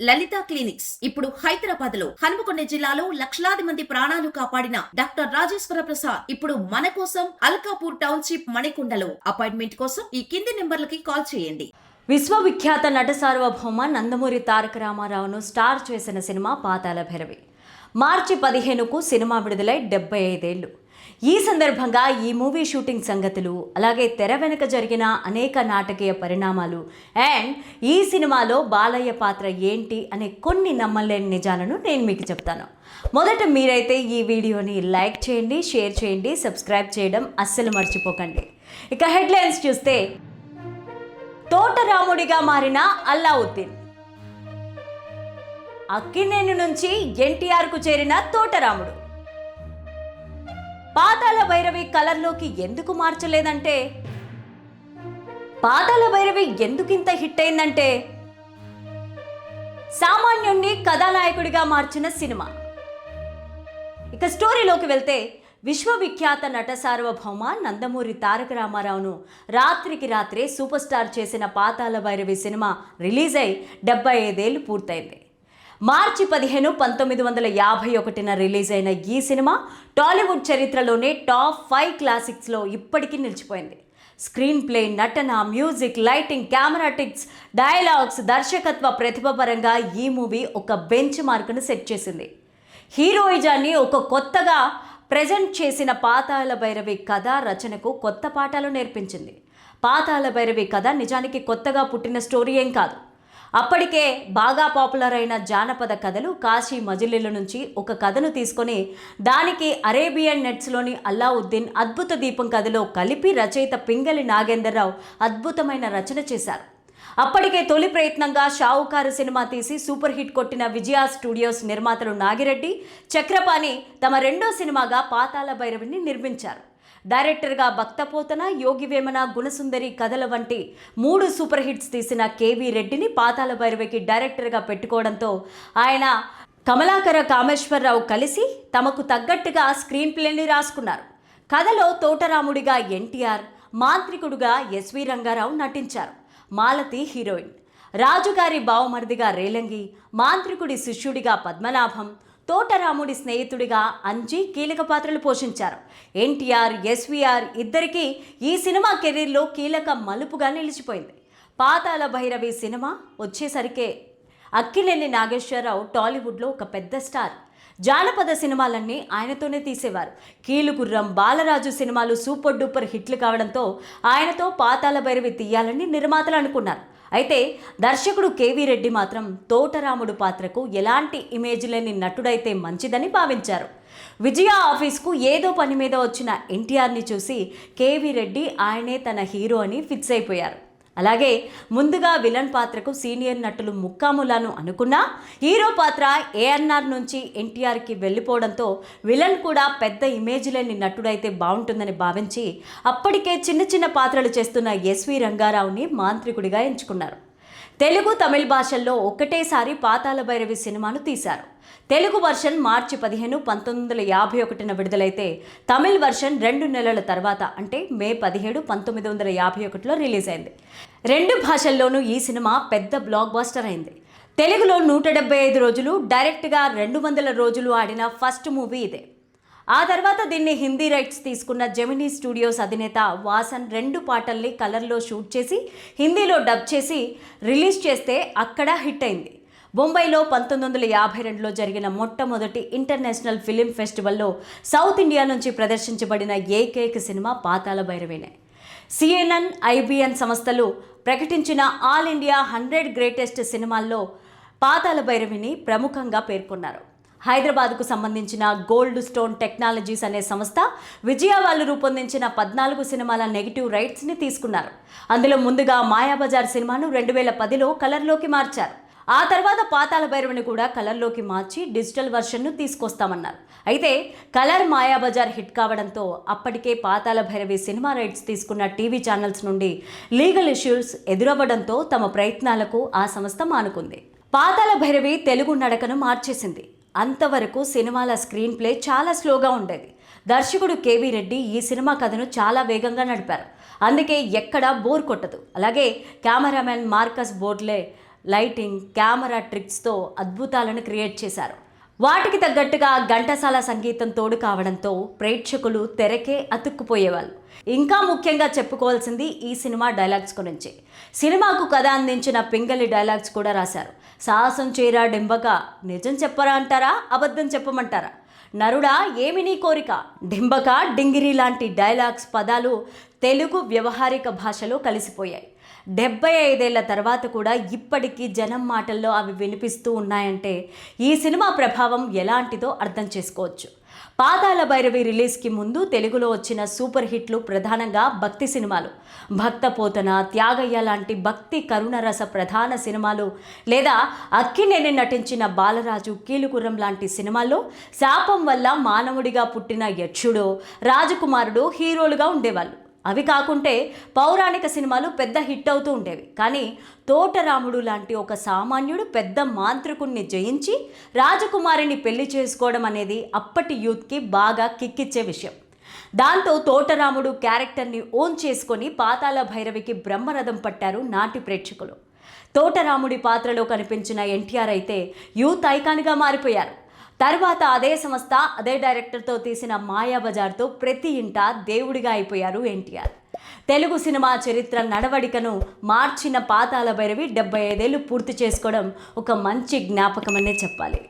లలిత clinics ఇప్పుడు హైదరాబాద్ లో హనుమకొండ జిల్లాలో లక్షలాది మంది ప్రాణాలు కాపాడిన డాక్టర్ రాజేశ్వర ప్రసాద్ ఇప్పుడు మన కోసం అల్కాపూర్ టౌన్షిప్ మణికొండలో. అపాయింట్మెంట్ కోసం ఈ కింది నెంబర్లకి కాల్ చేయండి. విశ్వవిఖ్యాత నట సార్వభౌమ నందమూరి తారక రామారావును స్టార్ చేసిన సినిమా పాతాళ భైరవి. మార్చి 15కు సినిమా విడుదలై 75 ఏళ్లు. ఈ సందర్భంగా ఈ మూవీ షూటింగ్ సంగతులు, అలాగే తెర వెనుక జరిగిన అనేక నాటకీయ పరిణామాలు అండ్ ఈ సినిమాలో బాలయ్య పాత్ర ఏంటి అనే కొన్ని నమ్మలేని నిజాలను నేను మీకు చెప్తాను. మొదట మీరైతే ఈ వీడియోని లైక్ చేయండి, షేర్ చేయండి, సబ్స్క్రైబ్ చేయడం అస్సలు మర్చిపోకండి. ఇక హెడ్లైన్స్ చూస్తే, తోటరాముడిగా మారిన అల్లావుద్దీన్. అక్కినేని నుంచి ఎన్టీఆర్కు చేరిన తోటరాముడు పాతాళ భైరవి కలర్లోకి ఎందుకు మార్చలేదంటే, పాతాళ భైరవి ఎందుకింత హిట్ అయిందంటే, సామాన్యుణ్ణి కథానాయకుడిగా మార్చిన సినిమా. ఇక స్టోరీలోకి వెళ్తే, విశ్వవిఖ్యాత నట సార్వభౌమ నందమూరి తారక రామారావును రాత్రికి రాత్రే సూపర్ స్టార్ చేసిన పాతాళ భైరవి సినిమా రిలీజ్ అయి 75 ఏళ్లు పూర్తయింది. మార్చి 15, 1951న రిలీజ్ అయిన ఈ సినిమా టాలీవుడ్ చరిత్రలోనే టాప్ 5 క్లాసిక్స్లో ఇప్పటికీ నిలిచిపోయింది. స్క్రీన్ ప్లే, నటన, మ్యూజిక్, లైటింగ్, కెమెరా టిక్స్, డైలాగ్స్, దర్శకత్వ ప్రతిభ పరంగా ఈ మూవీ ఒక బెంచ్ మార్కును సెట్ చేసింది. హీరోయిజాన్ని ఒక కొత్తగా ప్రజెంట్ చేసిన పాతాళ భైరవి కథ రచనకు కొత్త పాఠాలు నేర్పించింది. పాతాళ భైరవి కథ నిజానికి కొత్తగా పుట్టిన స్టోరీ ఏం కాదు. అప్పటికే బాగా పాపులర్ అయిన జానపద కథలు కాశీ మజిలీల నుంచి ఒక కథను తీసుకొని దానికి అరేబియన్ నెట్స్లోని అల్లావుద్దీన్ అద్భుత దీపం కథలో కలిపి రచయిత పింగళి నాగేంద్రరావు అద్భుతమైన రచన చేశారు. అప్పటికే తొలి ప్రయత్నంగా షావుకారు సినిమా తీసి సూపర్ హిట్ కొట్టిన విజయ స్టూడియోస్ నిర్మాతలు నాగిరెడ్డి, చక్రపాణి తమ రెండో సినిమాగా పాతాళ భైరవిని నిర్మించారు. డైరెక్టర్గా భక్తపోతన, యోగి వేమన, గుణసుందరి కథల వంటి 3 సూపర్ హిట్స్ తీసిన కేవీ రెడ్డిని పాతాళ భైరవికి డైరెక్టర్గా పెట్టుకోవడంతో ఆయన కమలాకర కామేశ్వరరావు కలిసి తమకు తగ్గట్టుగా స్క్రీన్ ప్లేని రాసుకున్నారు. కథలో తోటరాముడిగా ఎన్టీఆర్, మాంత్రికుడుగా ఎస్వి రంగారావు నటించారు. మాలతి హీరోయిన్, రాజుగారి బావమరిదిగా రేలంగి, మాంత్రికుడి శిష్యుడిగా పద్మనాభం, తోటరాముడి స్నేహితుడిగా అంజీ కీలక పాత్రలు పోషించారు. ఎన్టీఆర్, ఎస్వీఆర్ ఇద్దరికీ ఈ సినిమా కెరీర్లో కీలక మలుపుగా నిలిచిపోయింది. పాతాళ భైరవి సినిమా వచ్చేసరికే అక్కినేని నాగేశ్వరరావు టాలీవుడ్లో ఒక పెద్ద స్టార్. జానపద సినిమాలన్నీ ఆయనతోనే తీసేవారు. కీలుగుర్రం, బాలరాజు సినిమాలు సూపర్ డూపర్ హిట్లు కావడంతో ఆయనతో పాతాళ భైరవి తీయాలని నిర్మాతలు అనుకున్నారు. అయితే దర్శకుడు కేవీ రెడ్డి మాత్రం తోటరాముడు పాత్రకు ఎలాంటి ఇమేజ్ లేని నటుడైతే మంచిదని భావించారు. విజయ ఆఫీస్కు ఏదో పని మీద వచ్చిన ఎన్టీఆర్ని చూసి కేవీ రెడ్డి ఆయనే తన హీరో అని ఫిక్స్ అయిపోయారు. అలాగే ముందుగా విలన్ పాత్రకు సీనియర్ నటులు ముక్కాములాను అనుకున్నా హీరో పాత్ర ఏఎన్ఆర్ నుంచి ఎన్టీఆర్కి వెళ్ళిపోవడంతో విలన్ కూడా పెద్ద ఇమేజ్ లేని నటుడైతే బాగుంటుందని భావించి అప్పటికే చిన్న చిన్న పాత్రలు చేస్తున్న ఎస్వి రంగారావుని మాంత్రికుడిగా ఎంచుకున్నారు. తెలుగు, తమిళ భాషల్లో ఒకటేసారి పాతాళ భైరవి సినిమాను తీశారు. తెలుగు వర్షన్ మార్చి 15, 1951న విడుదలైతే తమిళ్ వర్షన్ 2 నెలల తర్వాత అంటే మే 17, 1951లో రిలీజ్ అయింది. 2 భాషల్లోనూ ఈ సినిమా పెద్ద బ్లాక్ బస్టర్ అయింది. తెలుగులో 175 రోజులు, డైరెక్ట్గా 200 రోజులు ఆడిన ఫస్ట్ మూవీ ఇదే. ఆ తర్వాత దీన్ని హిందీ రైట్స్ తీసుకున్న జెమినీ స్టూడియోస్ అధినేత వాసన్ 2 పాటల్ని కలర్లో షూట్ చేసి హిందీలో డబ్ చేసి రిలీజ్ చేస్తే అక్కడ హిట్ అయింది. బొంబాయిలో 1952లో జరిగిన మొట్టమొదటి ఇంటర్నేషనల్ ఫిలిం ఫెస్టివల్లో సౌత్ ఇండియా నుంచి ప్రదర్శించబడిన ఏకైక సినిమా పాతాళ భైరవినే. CNN, IBN సంస్థలు ప్రకటించిన ఆల్ ఇండియా 100 గ్రేటెస్ట్ సినిమాల్లో పాతాళ భైరవిని ప్రముఖంగా పేర్కొన్నారు. హైదరాబాద్కు సంబంధించిన గోల్డ్ స్టోన్ టెక్నాలజీస్ అనే సంస్థ విజయ వాళ్ళు రూపొందించిన 14 సినిమాల నెగిటివ్ రైట్స్ని తీసుకున్నారు. అందులో ముందుగా మాయాబజార్ సినిమాను 2010లో కలర్లోకి మార్చారు. ఆ తర్వాత పాతాళ భైరవిని కూడా కలర్లోకి మార్చి డిజిటల్ వర్షన్ను తీసుకొస్తామన్నారు. అయితే కలర్ మాయాబజార్ హిట్ కావడంతో అప్పటికే పాతాళ భైరవి సినిమా రైట్స్ తీసుకున్న టీవీ ఛానల్స్ నుండి లీగల్ ఇష్యూస్ ఎదురవ్వడంతో తమ ప్రయత్నాలకు ఆ సంస్థ మానుకుంది. పాతాళ భైరవి తెలుగు నడకను మార్చేసింది. అంతవరకు సినిమాల స్క్రీన్ ప్లే చాలా స్లోగా ఉండేది. దర్శకుడు కేవీ రెడ్డి ఈ సినిమా కథను చాలా వేగంగా నడిపారు. అందుకే ఎక్కడా బోర్ కొట్టదు. అలాగే కెమెరామెన్ మార్కస్ బోర్డ్లే లైటింగ్, కెమెరా ట్రిక్స్తో అద్భుతాలను క్రియేట్ చేశారు. వాటికి తగ్గట్టుగా ఘంటసాల సంగీతం తోడు కావడంతో ప్రేక్షకులు తెరకే అతుక్కుపోయేవాళ్ళు. ఇంకా ముఖ్యంగా చెప్పుకోవాల్సింది ఈ సినిమా డైలాగ్స్ గురించి. సినిమాకు కథ అందించిన పింగళి డైలాగ్స్ కూడా రాశారు. సాహసం చేరా డింబక, నిజం చెప్పరా అంటారా, అబద్ధం చెప్పమంటారా, నరుడా ఏమి నీ కోరిక, డింబక, డింగిరి లాంటి డైలాగ్స్ పదాలు తెలుగు వ్యవహారిక భాషలో కలిసిపోయాయి. 75 ఏళ్ల తర్వాత కూడా ఇప్పటికీ జనం మాటల్లో అవి వినిపిస్తూ ఉన్నాయంటే ఈ సినిమా ప్రభావం ఎలాంటిదో అర్థం చేసుకోవచ్చు. పాతాళ భైరవి రిలీజ్కి ముందు తెలుగులో వచ్చిన సూపర్ హిట్లు ప్రధానంగా భక్తి సినిమాలు. భక్తపోతన, త్యాగయ్య లాంటి భక్తి కరుణరస ప్రధాన సినిమాలు, లేదా అక్కినేని నటించిన బాలరాజు, కీలుగుర్రం లాంటి సినిమాల్లో శాపం వల్ల మానవుడిగా పుట్టిన యక్షుడు, రాజకుమారుడు హీరోలుగా ఉండేవాళ్ళు. అవి కాకుంటే పౌరాణిక సినిమాలు పెద్ద హిట్ అవుతూ ఉండేవి. కానీ తోటరాముడు లాంటి ఒక సామాన్యుడు పెద్ద మాంత్రికుణ్ణి జయించి రాజకుమారిని పెళ్లి చేసుకోవడం అనేది అప్పటి యూత్కి బాగా కిక్కిచ్చే విషయం. దాంతో తోటరాముడు క్యారెక్టర్ని ఓన్ చేసుకొని పాతాళ భైరవికి బ్రహ్మరథం పట్టారు నాటి ప్రేక్షకులు. తోటరాముడి పాత్రలో కనిపించిన ఎన్టీఆర్ అయితే యూత్ ఐకాన్గా మారిపోయారు. తర్వాత అదే సంస్థ, అదే డైరెక్టర్తో తీసిన మాయాబజార్తో ప్రతి ఇంట దేవుడిగా అయిపోయారు ఎన్టీఆర్. తెలుగు సినిమా చరిత్ర నడవడికను మార్చిన పాతాళ భైరవి 75 ఏళ్ళు పూర్తి చేసుకోవడం ఒక మంచి జ్ఞాపకమనే చెప్పాలి.